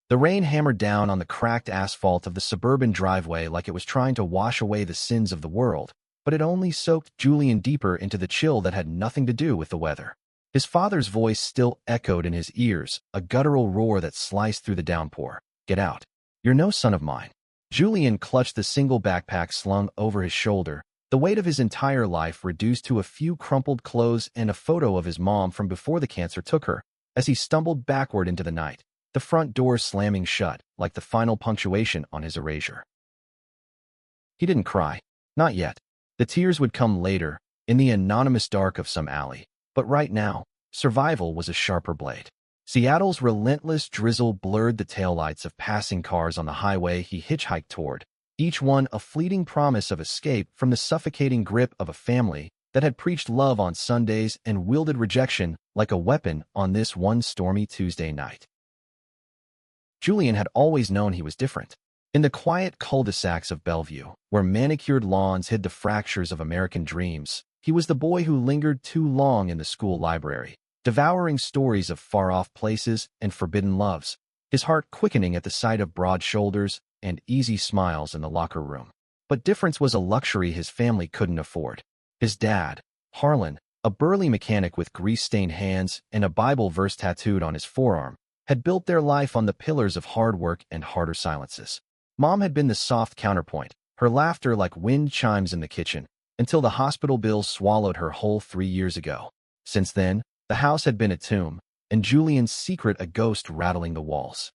The rain hammered down on the cracked asphalt of the suburban driveway like it was trying to wash away the sins of the world, but it only soaked Julian deeper into the chill that had nothing to do with the weather. His father's voice still echoed in his ears, a guttural roar that sliced through the downpour. "Get out. You're no son of mine." Julian clutched the single backpack slung over his shoulder, the weight of his entire life reduced to a few crumpled clothes and a photo of his mom from before the cancer took her, as he stumbled backward into the night, the front door slamming shut like the final punctuation on his erasure. He didn't cry. Not yet. The tears would come later, in the anonymous dark of some alley. But right now, survival was a sharper blade. Seattle's relentless drizzle blurred the taillights of passing cars on the highway he hitchhiked toward, each one a fleeting promise of escape from the suffocating grip of a family that had preached love on Sundays and wielded rejection like a weapon on this one stormy Tuesday night. Julian had always known he was different. In the quiet cul-de-sacs of Bellevue, where manicured lawns hid the fractures of American dreams, he was the boy who lingered too long in the school library, devouring stories of far-off places and forbidden loves, his heart quickening at the sight of broad shoulders and easy smiles in the locker room. But difference was a luxury his family couldn't afford. His dad, Harlan, a burly mechanic with grease-stained hands and a Bible verse tattooed on his forearm, had built their life on the pillars of hard work and harder silences. Mom had been the soft counterpoint, her laughter like wind chimes in the kitchen, until the hospital bills swallowed her whole 3 years ago. Since then, the house had been a tomb, and Julian's secret a ghost rattling the walls.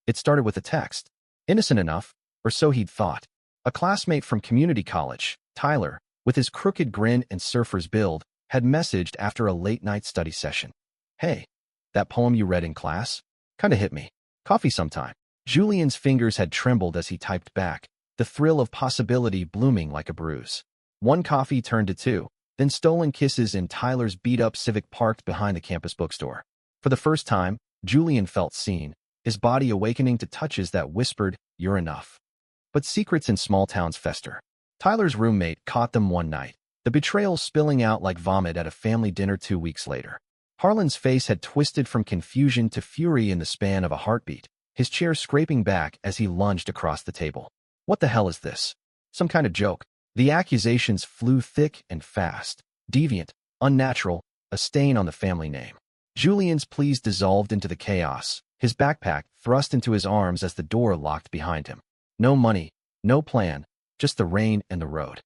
It started with a text. Innocent enough, or so he'd thought. A classmate from community college, Tyler, with his crooked grin and surfer's build, had messaged after a late-night study session. "Hey, that poem you read in class? Kinda hit me. Coffee sometime." Julian's fingers had trembled as he typed back, the thrill of possibility blooming like a bruise. One coffee turned to two, then stolen kisses in Tyler's beat-up Civic parked behind the campus bookstore. For the first time, Julian felt seen, his body awakening to touches that whispered, "You're enough." But secrets in small towns fester. Tyler's roommate caught them one night, the betrayal spilling out like vomit at a family dinner 2 weeks later. Harlan's face had twisted from confusion to fury in the span of a heartbeat, his chair scraping back as he lunged across the table. "What the hell is this? Some kind of joke?" The accusations flew thick and fast, deviant, unnatural, a stain on the family name. Julian's pleas dissolved into the chaos, his backpack thrust into his arms as the door locked behind him. No money, no plan, just the rain and the road.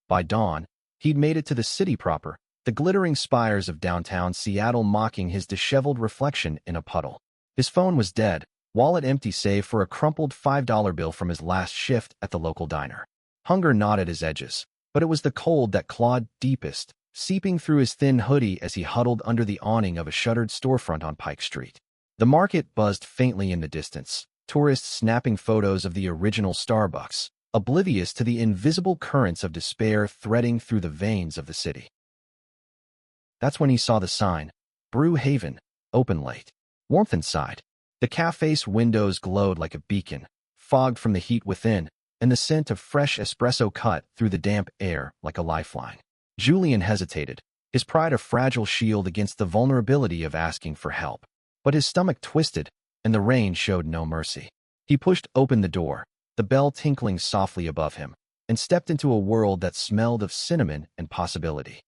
By dawn, he'd made it to the city proper, the glittering spires of downtown Seattle mocking his disheveled reflection in a puddle. His phone was dead, wallet empty save for a crumpled $5 bill from his last shift at the local diner. Hunger gnawed at his edges, but it was the cold that clawed deepest, seeping through his thin hoodie as he huddled under the awning of a shuttered storefront on Pike Street. The market buzzed faintly in the distance, tourists snapping photos of the original Starbucks, oblivious to the invisible currents of despair threading through the veins of the city. That's when he saw the sign, "Brew Haven, open late." Warmth inside. The cafe's windows glowed like a beacon, fogged from the heat within, and the scent of fresh espresso cut through the damp air like a lifeline. Julian hesitated, his pride a fragile shield against the vulnerability of asking for help. But his stomach twisted, and the rain showed no mercy. He pushed open the door, the bell tinkling softly above him, and stepped into a world that smelled of cinnamon and possibility.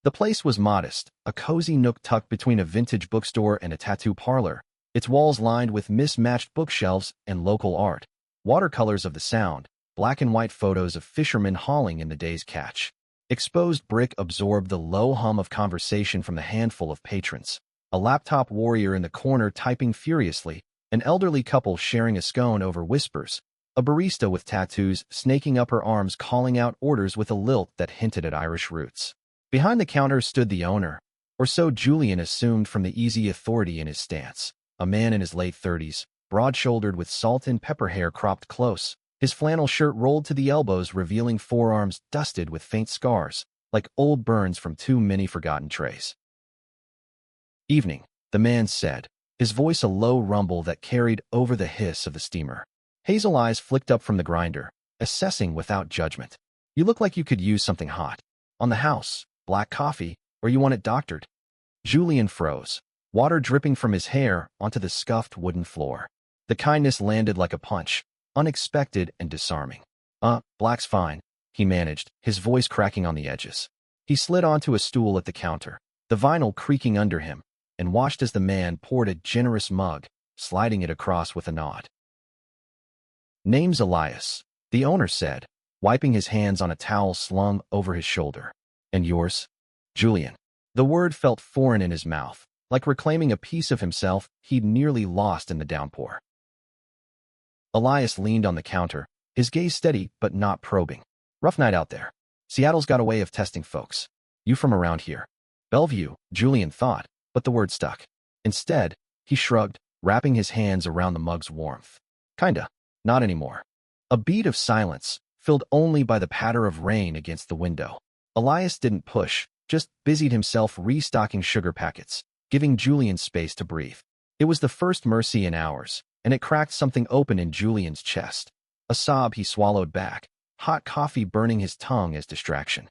The place was modest, a cozy nook tucked between a vintage bookstore and a tattoo parlor, its walls lined with mismatched bookshelves and local art, watercolors of the Sound, black and white photos of fishermen hauling in the day's catch. Exposed brick absorbed the low hum of conversation from the handful of patrons, a laptop warrior in the corner typing furiously, an elderly couple sharing a scone over whispers, a barista with tattoos snaking up her arms calling out orders with a lilt that hinted at Irish roots. Behind the counter stood the owner, or so Julian assumed from the easy authority in his stance, a man in his late 30s, broad-shouldered with salt and pepper hair cropped close, his flannel shirt rolled to the elbows revealing forearms dusted with faint scars, like old burns from too many forgotten trays. "Evening," the man said, his voice a low rumble that carried over the hiss of the steamer. Hazel eyes flicked up from the grinder, assessing without judgment. "You look like you could use something hot. On the house, black coffee, or you want it doctored?" Julian froze. water dripping from his hair onto the scuffed wooden floor. The kindness landed like a punch, unexpected and disarming. Black's fine, he managed, his voice cracking on the edges. He slid onto a stool at the counter, the vinyl creaking under him, and watched as the man poured a generous mug, sliding it across with a nod. "Name's Elias," the owner said, wiping his hands on a towel slung over his shoulder. "And yours?" "Julian." The word felt foreign in his mouth, like reclaiming a piece of himself he'd nearly lost in the downpour. Elias leaned on the counter, his gaze steady but not probing. "Rough night out there. Seattle's got a way of testing folks. You from around here?" "Bellevue," Julian thought, but the word stuck. Instead, he shrugged, wrapping his hands around the mug's warmth. "Kinda. Not anymore." A beat of silence, filled only by the patter of rain against the window. Elias didn't push, just busied himself restocking sugar packets, giving Julian space to breathe. It was the first mercy in hours, and it cracked something open in Julian's chest. A sob he swallowed back, hot coffee burning his tongue as distraction.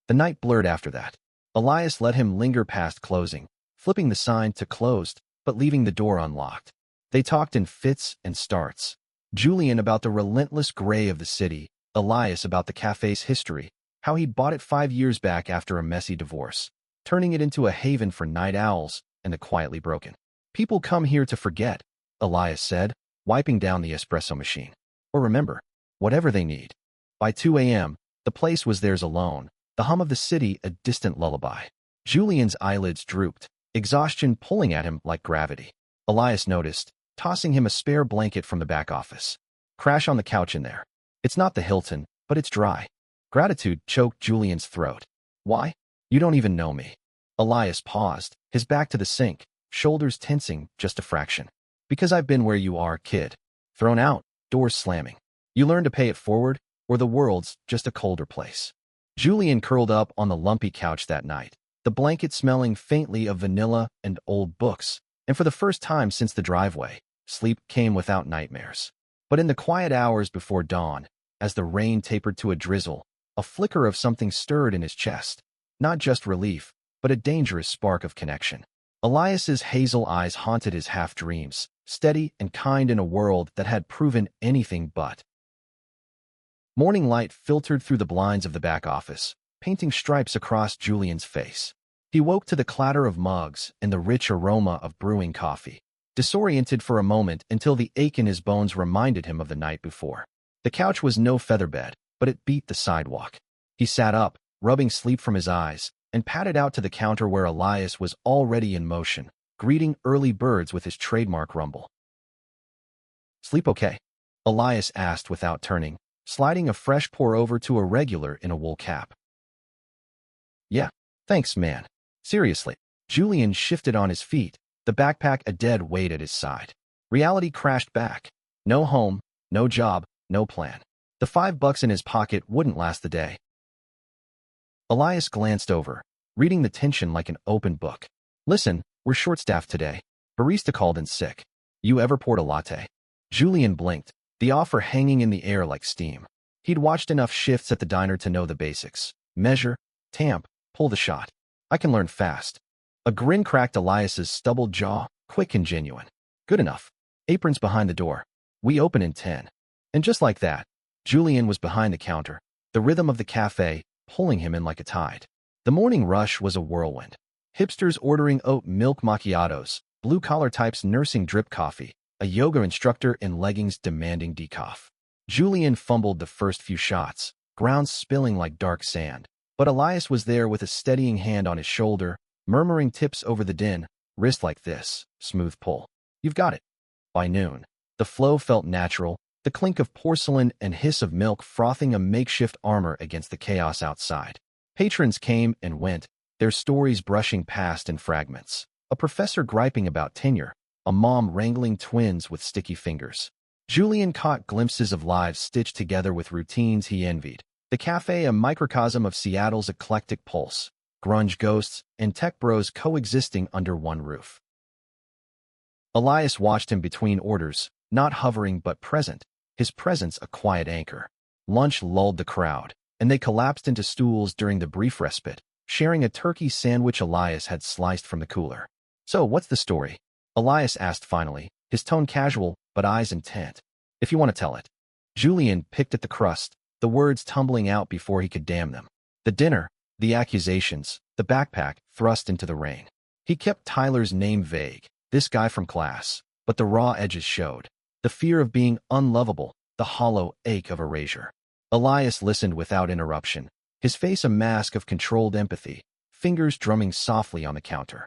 The night blurred after that. Elias let him linger past closing, flipping the sign to closed, but leaving the door unlocked. They talked in fits and starts. Julian about the relentless gray of the city, Elias about the cafe's history, how he'd bought it 5 years back after a messy divorce, turning it into a haven for night owls and the quietly broken. "People come here to forget," Elias said, wiping down the espresso machine. "Or remember, whatever they need." By 2 a.m., the place was theirs alone, the hum of the city a distant lullaby. Julian's eyelids drooped, exhaustion pulling at him like gravity. Elias noticed, tossing him a spare blanket from the back office. "Crash on the couch in there. It's not the Hilton, but it's dry." Gratitude choked Julian's throat. "Why? You don't even know me." Elias paused, his back to the sink, shoulders tensing just a fraction. "Because I've been where you are, kid. Thrown out, doors slamming. You learn to pay it forward, or the world's just a colder place." Julian curled up on the lumpy couch that night, the blanket smelling faintly of vanilla and old books, and for the first time since the driveway, sleep came without nightmares. But in the quiet hours before dawn, as the rain tapered to a drizzle, a flicker of something stirred in his chest. Not just relief, but a dangerous spark of connection. Elias's hazel eyes haunted his half-dreams, steady and kind in a world that had proven anything but. Morning light filtered through the blinds of the back office, painting stripes across Julian's face. He woke to the clatter of mugs and the rich aroma of brewing coffee, disoriented for a moment until the ache in his bones reminded him of the night before. The couch was no featherbed, but it beat the sidewalk. He sat up, rubbing sleep from his eyes, and padded out to the counter where Elias was already in motion, greeting early birds with his trademark rumble. "Sleep okay?" Elias asked without turning, sliding a fresh pour-over to a regular in a wool cap. "Yeah, thanks, man. Seriously." Julian shifted on his feet, the backpack a dead weight at his side. Reality crashed back. No home, no job, no plan. The $5 in his pocket wouldn't last the day. Elias glanced over, reading the tension like an open book. "Listen, we're short-staffed today. Barista called in sick. You ever poured a latte?" Julian blinked, the offer hanging in the air like steam. He'd watched enough shifts at the diner to know the basics. Measure, tamp, pull the shot. "I can learn fast." A grin cracked Elias's stubbled jaw, quick and genuine. "Good enough. Apron's behind the door. We open in 10. And just like that, Julian was behind the counter, the rhythm of the cafe pulling him in like a tide. The morning rush was a whirlwind. Hipsters ordering oat milk macchiatos, blue-collar types nursing drip coffee, a yoga instructor in leggings demanding decaf. Julian fumbled the first few shots, ground spilling like dark sand. But Elias was there with a steadying hand on his shoulder, murmuring tips over the din. "Wrist like this, smooth pull. You've got it." By noon, the flow felt natural, the clink of porcelain and hiss of milk frothing a makeshift armor against the chaos outside. Patrons came and went, their stories brushing past in fragments. A professor griping about tenure, a mom wrangling twins with sticky fingers. Julian caught glimpses of lives stitched together with routines he envied. The cafe a microcosm of Seattle's eclectic pulse, grunge ghosts and tech bros coexisting under one roof. Elias watched him between orders, not hovering but present, his presence a quiet anchor. Lunch lulled the crowd, and they collapsed into stools during the brief respite, sharing a turkey sandwich Elias had sliced from the cooler. "So, what's the story?" Elias asked finally, his tone casual but eyes intent. "If you want to tell it." Julian picked at the crust, the words tumbling out before he could damn them. The dinner, the accusations, the backpack thrust into the rain. He kept Tyler's name vague, this guy from class, but the raw edges showed. The fear of being unlovable, the hollow ache of erasure. Elias listened without interruption, his face a mask of controlled empathy, fingers drumming softly on the counter.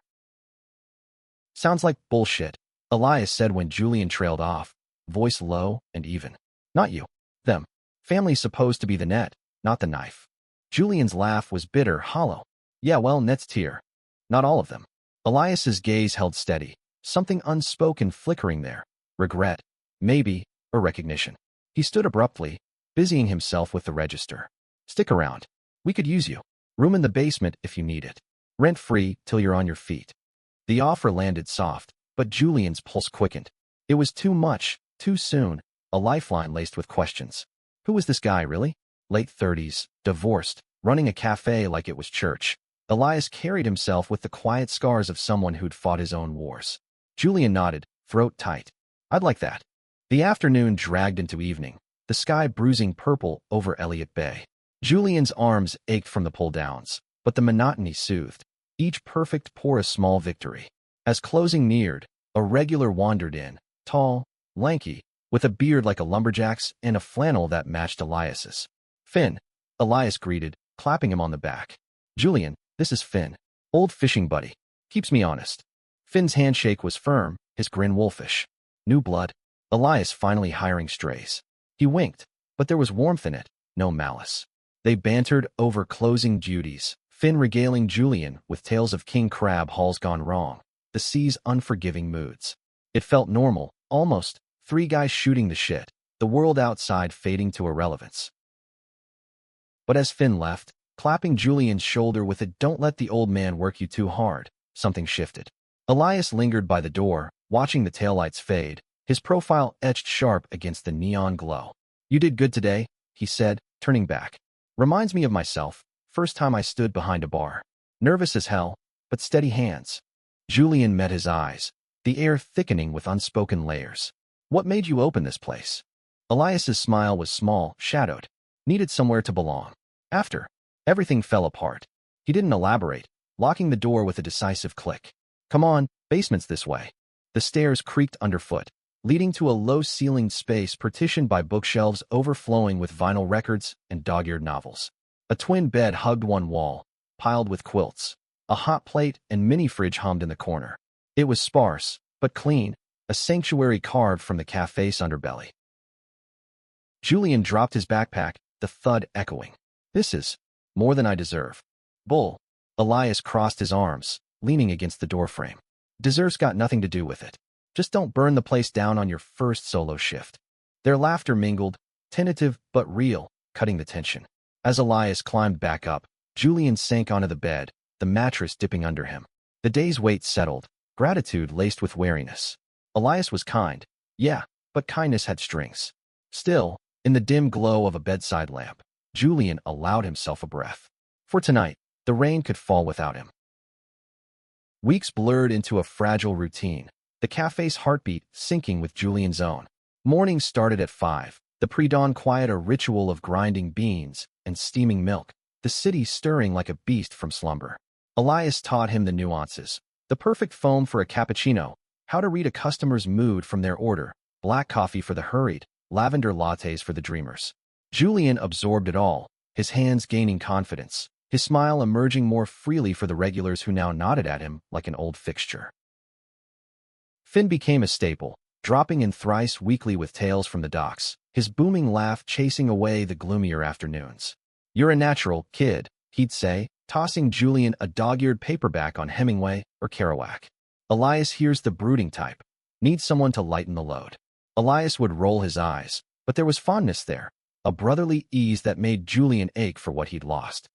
"Sounds like bullshit," Elias said when Julian trailed off, voice low and even. "Not you. Them. Family's supposed to be the net, not the knife." Julian's laugh was bitter, hollow. "Yeah, well, net's tier. Not all of them." Elias's gaze held steady, something unspoken flickering there. Regret. Maybe, or recognition. He stood abruptly, busying himself with the register. "Stick around. We could use you. Room in the basement if you need it. Rent-free till you're on your feet." The offer landed soft, but Julian's pulse quickened. It was too much, too soon, a lifeline laced with questions. Who was this guy, really? Late 30s, divorced, running a cafe like it was church. Elias carried himself with the quiet scars of someone who'd fought his own wars. Julian nodded, throat tight. "I'd like that." The afternoon dragged into evening, the sky bruising purple over Elliott Bay. Julian's arms ached from the pull-downs, but the monotony soothed. Each perfect pour a small victory. As closing neared, a regular wandered in, tall, lanky, with a beard like a lumberjack's and a flannel that matched Elias's. "Finn," Elias greeted, clapping him on the back. "Julian, this is Finn. Old fishing buddy. Keeps me honest." Finn's handshake was firm, his grin wolfish. New blood. Elias finally hiring strays. He winked, but there was warmth in it, no malice. They bantered over closing duties, Finn regaling Julian with tales of king crab hauls gone wrong, the sea's unforgiving moods. It felt normal, almost, three guys shooting the shit, the world outside fading to irrelevance. But as Finn left, clapping Julian's shoulder with a "don't let the old man work you too hard," something shifted. Elias lingered by the door, watching the taillights fade, his profile etched sharp against the neon glow. "You did good today," he said, turning back. "Reminds me of myself, first time I stood behind a bar. Nervous as hell, but steady hands." Julian met his eyes, the air thickening with unspoken layers. "What made you open this place?" Elias's smile was small, shadowed. Needed somewhere to belong. After everything fell apart, he didn't elaborate, locking the door with a decisive click. "Come on, basement's this way." The stairs creaked underfoot, leading to a low-ceilinged space partitioned by bookshelves overflowing with vinyl records and dog-eared novels. A twin bed hugged one wall, piled with quilts. A hot plate and mini-fridge hummed in the corner. It was sparse, but clean, a sanctuary carved from the cafe's underbelly. Julian dropped his backpack, the thud echoing. "This is more than I deserve." "Bull." Elias crossed his arms, leaning against the doorframe. "Deserve's got nothing to do with it. Just don't burn the place down on your first solo shift." Their laughter mingled, tentative but real, cutting the tension. As Elias climbed back up, Julian sank onto the bed, the mattress dipping under him. The day's weight settled, gratitude laced with wariness. Elias was kind, yeah, but kindness had strings. Still, in the dim glow of a bedside lamp, Julian allowed himself a breath. For tonight, the rain could fall without him. Weeks blurred into a fragile routine, the cafe's heartbeat syncing with Julian's own. Mornings started at 5, the pre-dawn quiet a ritual of grinding beans and steaming milk, the city stirring like a beast from slumber. Elias taught him the nuances, the perfect foam for a cappuccino, how to read a customer's mood from their order, black coffee for the hurried, lavender lattes for the dreamers. Julian absorbed it all, his hands gaining confidence, his smile emerging more freely for the regulars who now nodded at him like an old fixture. Finn became a staple, dropping in thrice weekly with tales from the docks, his booming laugh chasing away the gloomier afternoons. "You're a natural, kid," he'd say, tossing Julian a dog-eared paperback on Hemingway or Kerouac. "Elias here's the brooding type. Needs someone to lighten the load." Elias would roll his eyes, but there was fondness there, a brotherly ease that made Julian ache for what he'd lost.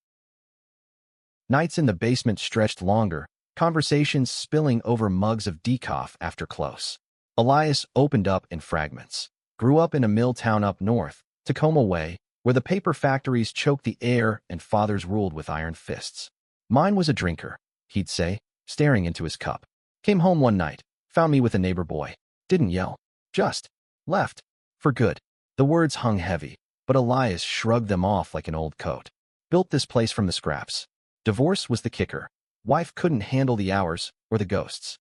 Nights in the basement stretched longer, conversations spilling over mugs of decaf after close. Elias opened up in fragments. Grew up in a mill town up north, Tacoma way, where the paper factories choked the air and fathers ruled with iron fists. Mine was a drinker, he'd say, staring into his cup. Came home one night, found me with a neighbor boy. Didn't yell. Just left. For good. The words hung heavy, but Elias shrugged them off like an old coat. Built this place from the scraps. Divorce was the kicker. Wife couldn't handle the hours or the ghosts.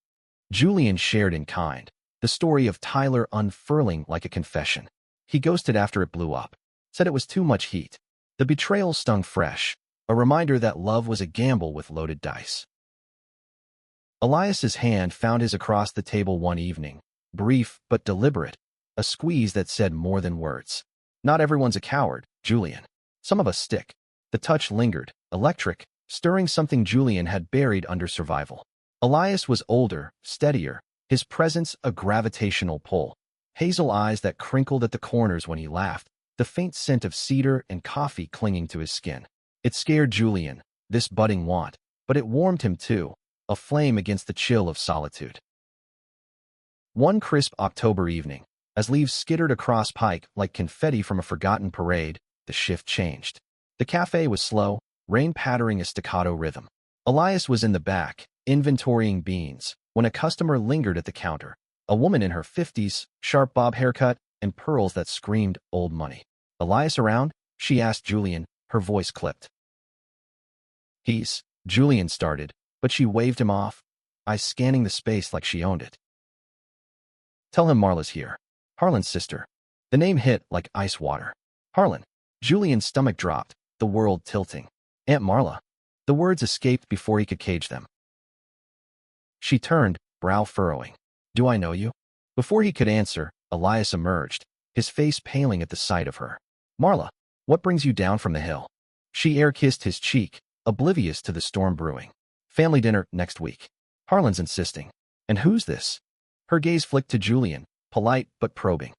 Julian shared in kind, the story of Tyler unfurling like a confession. He ghosted after it blew up. Said it was too much heat. The betrayal stung fresh, a reminder that love was a gamble with loaded dice. Elias's hand found his across the table one evening, brief but deliberate, a squeeze that said more than words. Not everyone's a coward, Julian. Some of us stick. The touch lingered, electric, stirring something Julian had buried under survival. Elias was older, steadier, his presence a gravitational pull. Hazel eyes that crinkled at the corners when he laughed, the faint scent of cedar and coffee clinging to his skin. It scared Julian, this budding want, but it warmed him too, a flame against the chill of solitude. One crisp October evening, as leaves skittered across Pike like confetti from a forgotten parade, the shift changed. The cafe was slow, rain pattering a staccato rhythm. Elias was in the back, inventorying beans, when a customer lingered at the counter. A woman in her 50s, sharp bob haircut, and pearls that screamed old money. Elias around? She asked Julian, her voice clipped. Julian started, but she waved him off, eyes scanning the space like she owned it. Tell him Marla's here. Harlan's sister. The name hit like ice water. Harlan. Julian's stomach dropped, the world tilting. Aunt Marla. The words escaped before he could cage them. She turned, brow furrowing. Do I know you? Before he could answer, Elias emerged, his face paling at the sight of her. Marla, what brings you down from the hill? She air-kissed his cheek, oblivious to the storm brewing. Family dinner next week. Harlan's insisting. And who's this? Her gaze flicked to Julian, polite but probing.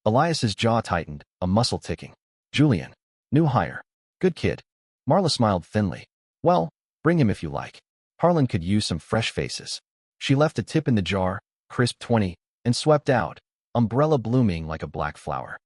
Elias's jaw tightened, a muscle ticking. Julian. New hire. Good kid. Marla smiled thinly. Well, bring him if you like. Harlan could use some fresh faces. She left a tip in the jar, crisp 20, and swept out, umbrella blooming like a black flower.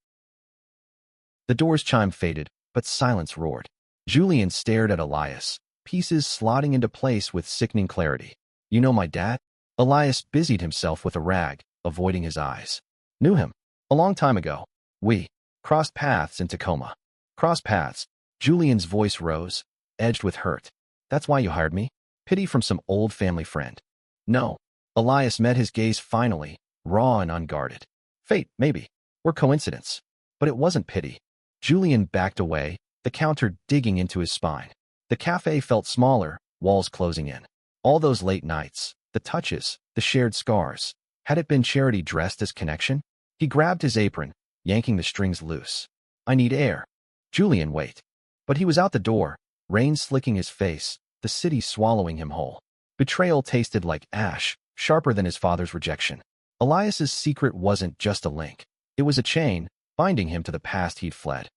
The door's chime faded, but silence roared. Julian stared at Elias, pieces slotting into place with sickening clarity. You know my dad? Elias busied himself with a rag, avoiding his eyes. Knew him. A long time ago. We crossed paths in Tacoma. Crossed paths. Julian's voice rose, edged with hurt. That's why you hired me? Pity from some old family friend. No. Elias met his gaze finally, raw and unguarded. Fate, maybe. Or coincidence. But it wasn't pity. Julian backed away, the counter digging into his spine. The cafe felt smaller, walls closing in. All those late nights, the touches, the shared scars. Had it been Charity dressed as connection? He grabbed his apron, yanking the strings loose. I need air. Julian, wait. But he was out the door, rain slicking his face, the city swallowing him whole. Betrayal tasted like ash, sharper than his father's rejection. Elias's secret wasn't just a link. It was a chain, binding him to the past he'd fled.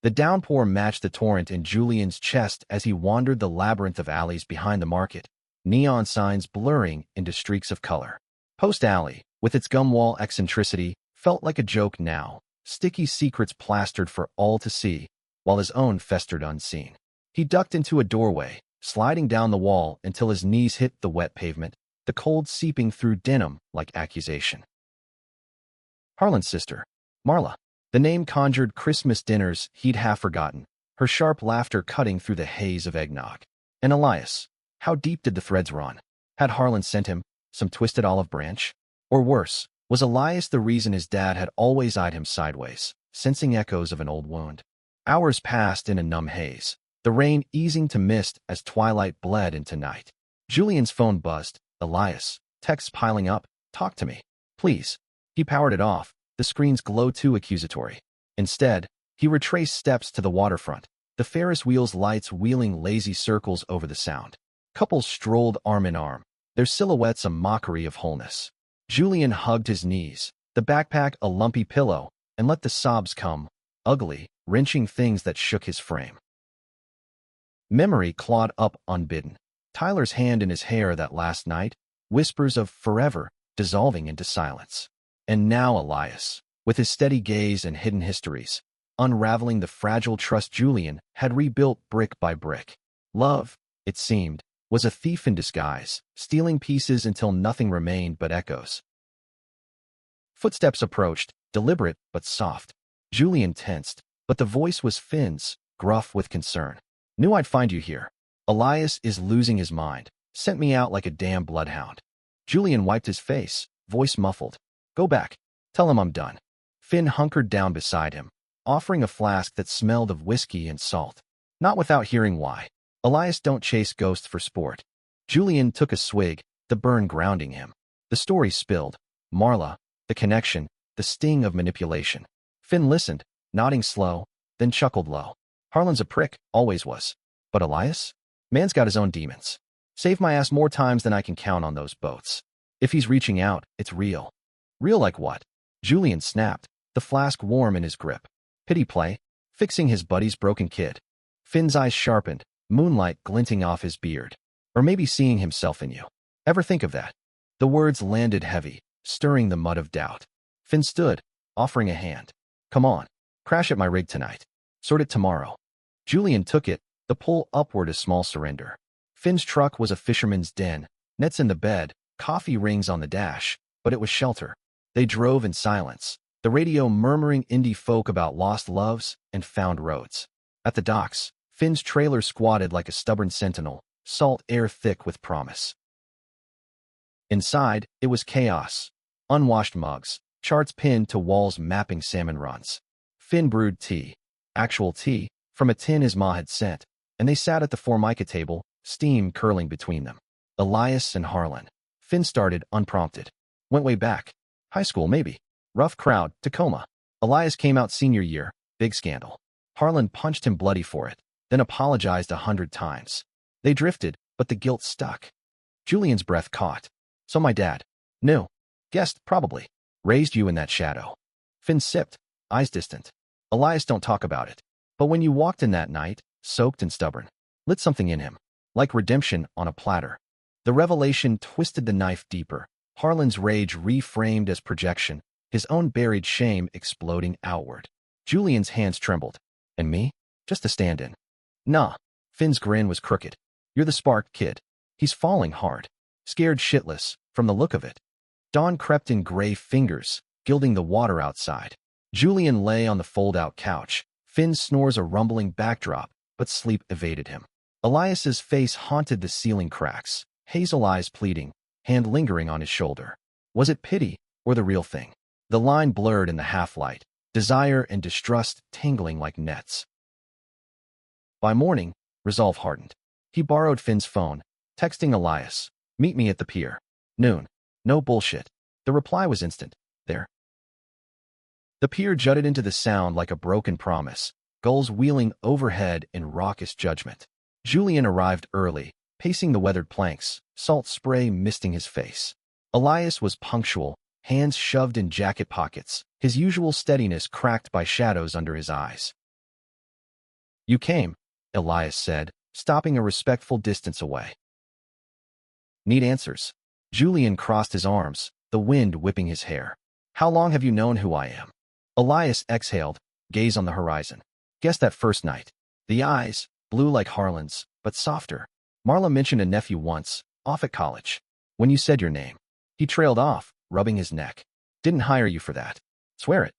The downpour matched the torrent in Julian's chest as he wandered the labyrinth of alleys behind the market, neon signs blurring into streaks of color. Post Alley, with its gum wall eccentricity, felt like a joke now, sticky secrets plastered for all to see, while his own festered unseen. He ducked into a doorway, sliding down the wall until his knees hit the wet pavement, the cold seeping through denim like accusation. Harlan's sister, Marla. The name conjured Christmas dinners he'd half forgotten, her sharp laughter cutting through the haze of eggnog. And Elias. How deep did the threads run? Had Harlan sent him some twisted olive branch? Or worse, was Elias the reason his dad had always eyed him sideways, sensing echoes of an old wound? Hours passed in a numb haze, the rain easing to mist as twilight bled into night. Julian's phone buzzed. Elias. Texts piling up. Talk to me. Please. He powered it off, the screen's glow too accusatory. Instead, he retraced steps to the waterfront, the Ferris wheel's lights wheeling lazy circles over the sound. Couples strolled arm in arm, their silhouettes a mockery of wholeness. Julian hugged his knees, the backpack a lumpy pillow, and let the sobs come, ugly, wrenching things that shook his frame. Memory clawed up unbidden. Tyler's hand in his hair that last night, whispers of forever dissolving into silence. And now Elias, with his steady gaze and hidden histories. unraveling the fragile trust Julian had rebuilt brick by brick. Love, it seemed, was a thief in disguise, stealing pieces until nothing remained but echoes. Footsteps approached, deliberate but soft. Julian tensed, but the voice was Finn's, gruff with concern. "Knew I'd find you here. Elias is losing his mind. Sent me out like a damn bloodhound." Julian wiped his face, voice muffled. "Go back. Tell him I'm done." Finn hunkered down beside him, offering a flask that smelled of whiskey and salt. Not without hearing why. Elias don't chase ghosts for sport. Julian took a swig, the burn grounding him. The story spilled. Marla, the connection, the sting of manipulation. Finn listened, nodding slow, then chuckled low. "Harlan's a prick, always was. But Elias? Man's got his own demons. Saved my ass more times than I can count on those boats. If he's reaching out, it's real." "Real like what?" Julian snapped, the flask warm in his grip. "Pity play? Fixing his buddy's broken kid." Finn's eyes sharpened, moonlight glinting off his beard. "Or maybe seeing himself in you. Ever think of that?" The words landed heavy, stirring the mud of doubt. Finn stood, offering a hand. "Come on. Crash at my rig tonight. Sort it tomorrow." Julian took it, the pull upward a small surrender. Finn's truck was a fisherman's den, nets in the bed, coffee rings on the dash, but it was shelter. They drove in silence, the radio murmuring indie folk about lost loves and found roads. At the docks, Finn's trailer squatted like a stubborn sentinel, salt air thick with promise. Inside, it was chaos. Unwashed mugs, charts pinned to walls mapping salmon runs. Finn brewed tea, actual tea, from a tin his ma had sent, and they sat at the Formica table, steam curling between them. Elias and Harlan. Finn started unprompted. Went way back. High school, maybe. Rough crowd, Tacoma. Elias came out senior year, big scandal. Harlan punched him bloody for it, then apologized 100 times. They drifted, but the guilt stuck. Julian's breath caught. "So my dad. Knew. Guessed, probably. Raised you in that shadow." Finn sipped, eyes distant. "Elias don't talk about it. But when you walked in that night, soaked and stubborn, lit something in him. Like redemption on a platter." The revelation twisted the knife deeper. Harlan's rage reframed as projection, his own buried shame exploding outward. Julian's hands trembled. "And me? Just a stand-in." "Nah." Finn's grin was crooked. "You're the spark, kid. He's falling hard. Scared shitless, from the look of it." Dawn crept in gray fingers, gilding the water outside. Julian lay on the fold-out couch. Finn's snores a rumbling backdrop, but sleep evaded him. Elias's face haunted the ceiling cracks, hazel eyes pleading, hand lingering on his shoulder. Was it pity, or the real thing? The line blurred in the half-light, desire and distrust tangling like nets. By morning, resolve hardened. He borrowed Finn's phone, texting Elias, "Meet me at the pier. Noon. No bullshit." The reply was instant. "There." The pier jutted into the sound like a broken promise, gulls wheeling overhead in raucous judgment. Julian arrived early, pacing the weathered planks, salt spray misting his face. Elias was punctual, hands shoved in jacket pockets, his usual steadiness cracked by shadows under his eyes. "You came," Elias said, stopping a respectful distance away. "Need answers." Julian crossed his arms, the wind whipping his hair. "How long have you known who I am?" Elias exhaled, gaze on the horizon. "Guess that first night." The eyes, blue like Harlan's, but softer. "Marla mentioned a nephew once, off at college. When you said your name." He trailed off, rubbing his neck. "Didn't hire you for that." "Swear it."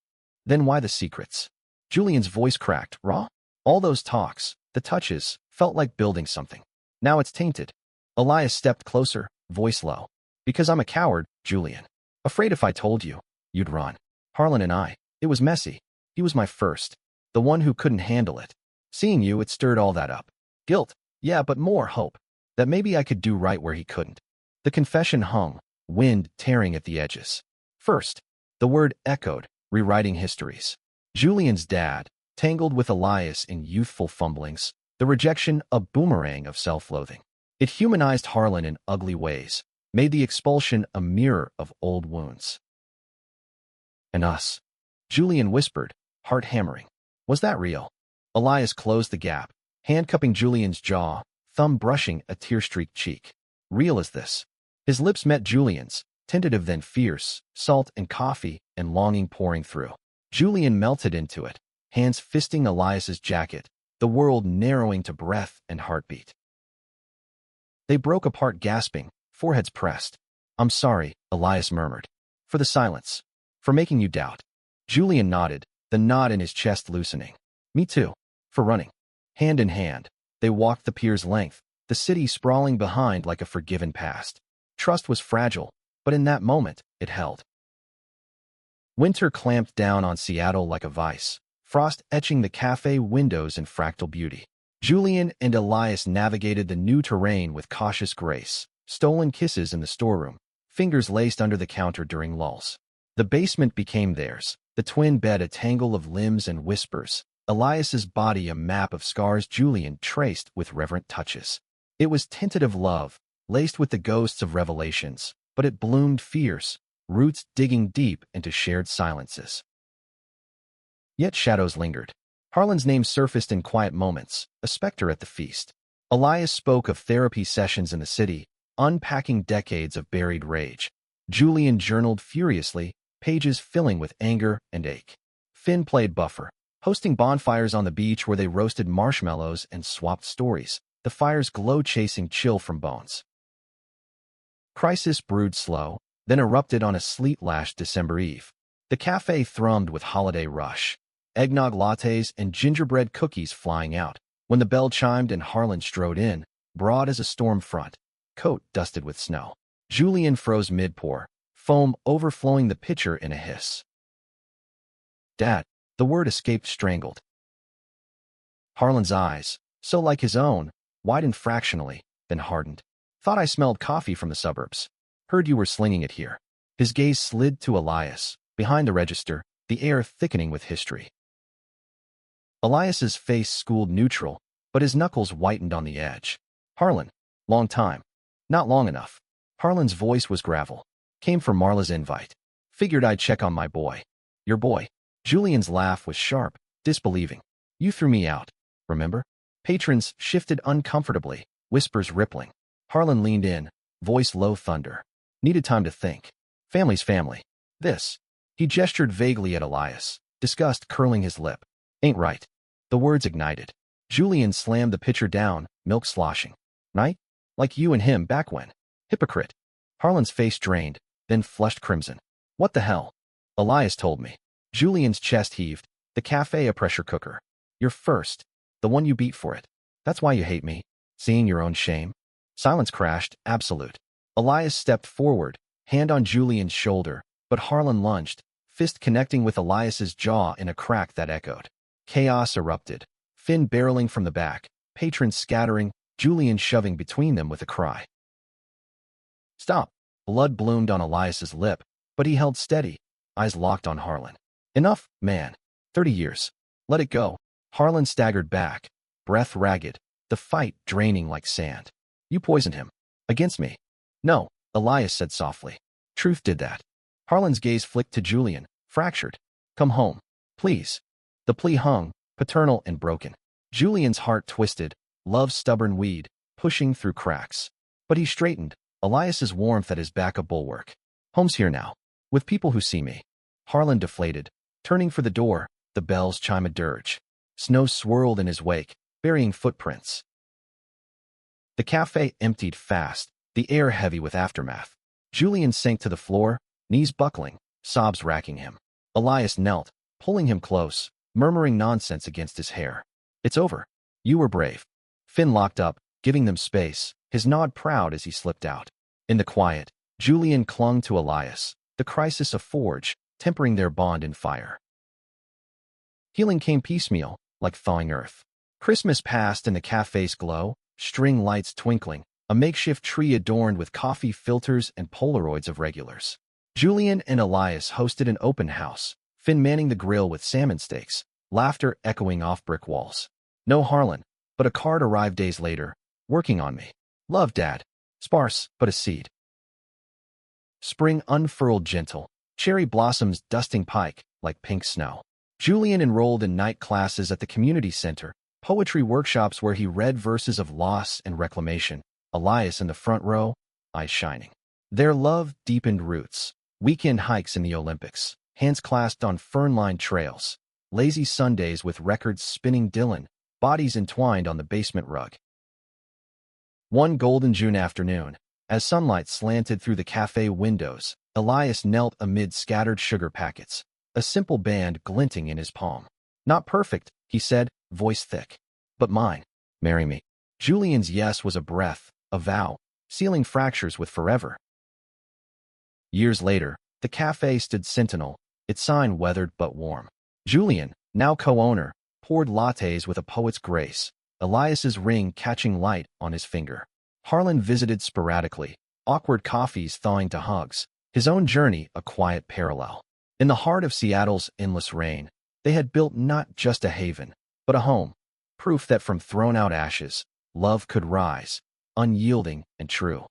"Then why the secrets?" Julian's voice cracked. "Raw? All those talks, the touches, felt like building something. Now it's tainted." Elias stepped closer, voice low. "Because I'm a coward, Julian. Afraid if I told you, you'd run. Harlan and I, it was messy. He was my first. The one who couldn't handle it. Seeing you, it stirred all that up. Guilt, yeah, but more hope. That maybe I could do right where he couldn't." The confession hung, wind tearing at the edges. First, the word echoed, rewriting histories. Julian's dad, tangled with Elias in youthful fumblings, the rejection a boomerang of self-loathing. It humanized Harlan in ugly ways, made the expulsion a mirror of old wounds. "And us," Julian whispered, heart hammering. Was that real? Elias closed the gap, hand cupping Julian's jaw, thumb brushing a tear-streaked cheek. "Real as this." His lips met Julian's, tentative then fierce, salt and coffee and longing pouring through. Julian melted into it, hands fisting Elias's jacket, the world narrowing to breath and heartbeat. They broke apart gasping, foreheads pressed. "I'm sorry," Elias murmured. "For the silence. For making you doubt." Julian nodded, the knot in his chest loosening. "Me too. For running." Hand in hand, they walked the pier's length, the city sprawling behind like a forgiven past. Trust was fragile, but in that moment, it held. Winter clamped down on Seattle like a vice, frost etching the cafe windows in fractal beauty. Julian and Elias navigated the new terrain with cautious grace, stolen kisses in the storeroom, fingers laced under the counter during lulls. The basement became theirs, the twin bed a tangle of limbs and whispers, Elias's body a map of scars Julian traced with reverent touches. It was tentative love, laced with the ghosts of revelations, but it bloomed fierce, roots digging deep into shared silences. Yet shadows lingered. Harlan's name surfaced in quiet moments, a specter at the feast. Elias spoke of therapy sessions in the city, unpacking decades of buried rage. Julian journaled furiously, pages filling with anger and ache. Finn played buffer, hosting bonfires on the beach where they roasted marshmallows and swapped stories, the fire's glow chasing chill from bones. Crisis brewed slow, then erupted on a sleet-lashed December eve. The cafe thrummed with holiday rush, eggnog lattes and gingerbread cookies flying out. When the bell chimed and Harlan strode in, broad as a storm front, coat dusted with snow. Julian froze mid-pour, foam overflowing the pitcher in a hiss. "Dad," the word escaped strangled. Harlan's eyes, so like his own, widened fractionally, then hardened. "Thought I smelled coffee from the suburbs. Heard you were slinging it here." His gaze slid to Elias, behind the register, the air thickening with history. Elias's face schooled neutral, but his knuckles whitened on the edge. "Harlan, long time. Not long enough." Harlan's voice was gravel. "Came for Marla's invite. Figured I'd check on my boy." "Your boy?" Julian's laugh was sharp, disbelieving. "You threw me out, remember?" Patrons shifted uncomfortably, whispers rippling. Harlan leaned in, voice low thunder. "Needed time to think. Family's family. This." He gestured vaguely at Elias, disgust curling his lip. "Ain't right." The words ignited. Julian slammed the pitcher down, milk sloshing. "Right? Like you and him back when." "Hypocrite." Harlan's face drained, then flushed crimson. "What the hell?" "Elias told me." Julian's chest heaved. "The cafe a pressure cooker. You're first. The one you beat for it. That's why you hate me. Seeing your own shame." Silence crashed, absolute. Elias stepped forward, hand on Julian's shoulder, but Harlan lunged, fist connecting with Elias's jaw in a crack that echoed. Chaos erupted. Finn barreling from the back, patrons scattering, Julian shoving between them with a cry. "Stop." Blood bloomed on Elias's lip, but he held steady, eyes locked on Harlan. "Enough, man. 30 years. Let it go." Harlan staggered back, breath ragged, the fight draining like sand. "You poisoned him. Against me." "No," Elias said softly. "Truth did that." Harlan's gaze flicked to Julian, fractured. "Come home. Please." The plea hung, paternal and broken. Julian's heart twisted, love's stubborn weed, pushing through cracks. But he straightened, Elias's warmth at his back a bulwark. "Home's here now. With people who see me." Harlan deflated, turning for the door, the bells chime a dirge. Snow swirled in his wake, burying footprints. The cafe emptied fast, the air heavy with aftermath. Julian sank to the floor, knees buckling, sobs racking him. Elias knelt, pulling him close, murmuring nonsense against his hair. "It's over. You were brave." Finn locked up, giving them space, his nod proud as he slipped out. In the quiet, Julian clung to Elias, the crisis a forge, tempering their bond in fire. Healing came piecemeal, like thawing earth. Christmas passed in the cafe's glow, string lights twinkling, a makeshift tree adorned with coffee filters and Polaroids of regulars. Julian and Elias hosted an open house, Finn manning the grill with salmon steaks, laughter echoing off brick walls. No Harlan, but a card arrived days later, working on me. "Love, Dad." Sparse, but a seed. Spring unfurled gentle, cherry blossoms dusting pike like pink snow. Julian enrolled in night classes at the community center, poetry workshops where he read verses of loss and reclamation. Elias in the front row, eyes shining. Their love deepened roots. Weekend hikes in the Olympics, hands clasped on fern-lined trails. lazy Sundays with records spinning Dylan, bodies entwined on the basement rug. One golden June afternoon, as sunlight slanted through the cafe windows, Elias knelt amid scattered sugar packets, a simple band glinting in his palm. "Not perfect," he said, voice thick, "but mine. Marry me." Julian's yes was a breath, a vow, sealing fractures with forever. Years later, the cafe stood sentinel, its sign weathered but warm. Julian, now co-owner, poured lattes with a poet's grace, Elias's ring catching light on his finger. Harlan visited sporadically, awkward coffees thawing to hugs, his own journey a quiet parallel. In the heart of Seattle's endless rain, they had built not just a haven, but a home, proof that from thrown-out ashes, love could rise, unyielding and true.